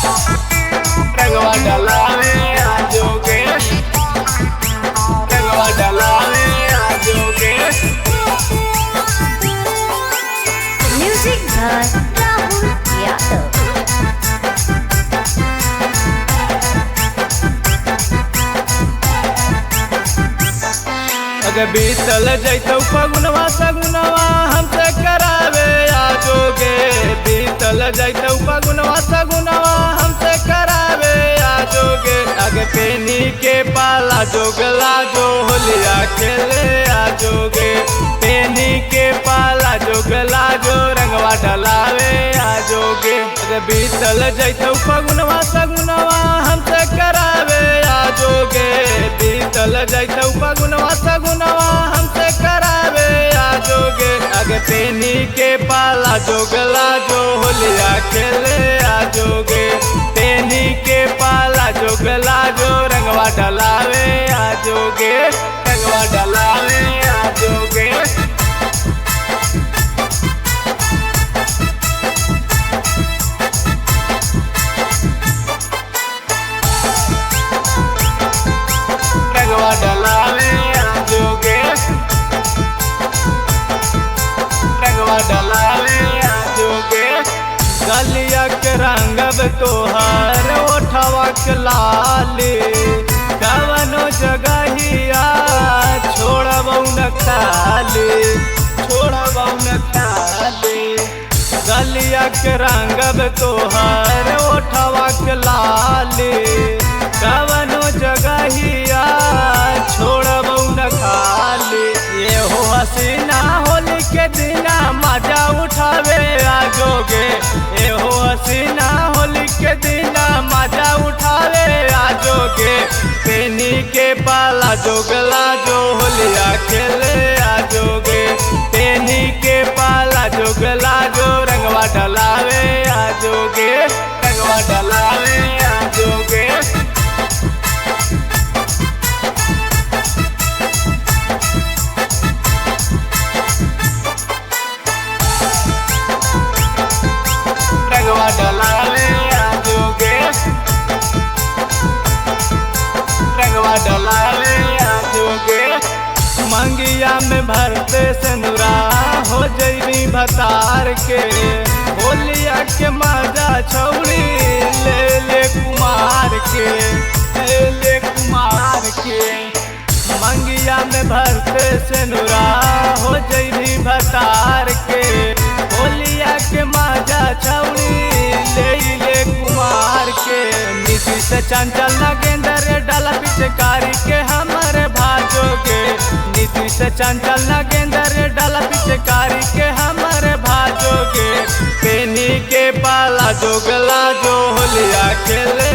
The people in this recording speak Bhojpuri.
रंगवा डलावे आजोगे, रंगवा डलावे आजोगे। Music by Rahul Yadav. अगे बीतल जैतौ फगुनवा सगुनवा हमसे करावे आजोगे, बीतल जैतौ फगुनवा सगुनवा हमसे करावे आजोगे। अगे पेनी के पाला जोगला जो होलिया खेले आजोगे, पेनी के पाला जोगला जो रंगवा डलावे आजोगे। अगे बीतल जैतौ फगुनवा सगुनवा हमसे करावे आजोगे, बीतल जैतौ फगुनवा सगुनवा हमसे करावे आजोगे। अगे पेनी के पाला जोगला जो होलिया खेले आजोगे, पेनी के पाला जोगला जो रंगवा डलावे आजोगे, रंगवा डलावे आजोगे। रंगवा डलावे आजोगे, रंगवा डलावे आजोगे। गलिया के रंगब तोहार ओठवा के लाली, कवनो जगहिया छोड़बौ न खाली, छोड़बौ न खाली। गलिया के रंगब तोहार ओठवा के लाली, कवनो जगहिया छोड़बौ न खाली। ये हो हसीना होली के दिना मजा उठावे आजोगे, ये हो हसीना होली के दिना मजा उठावे आजोगे। पेनी के पाला जोगला जो होलिया खेले आजोगे, पेनी के पाला जोगला जो रंगवा डलावे आजोगे, रंगवा डलावे आजोगे। रंगवा डलावे आजोगे, रंगवा डलावे आजोगे। मंगिया में भरते सिंदूरा हो जैबी भतार के, होलिया के मजा छौड़ी ले ले कुमार के, ले ले कुमार के। मंगिया में भरते सिंदूरा हो जैबी भतार के, होलिया के मजा छौड़ी ले ले कुमार के। नीति से चंचल नगेंद्र डाला पिचकारी के हमारे भाजोगे, नीति से चंचल नगेंद्र डाला पिचकारी के हमारे भाजोगे। पेनी के पाला जोगला जो होलिया खेले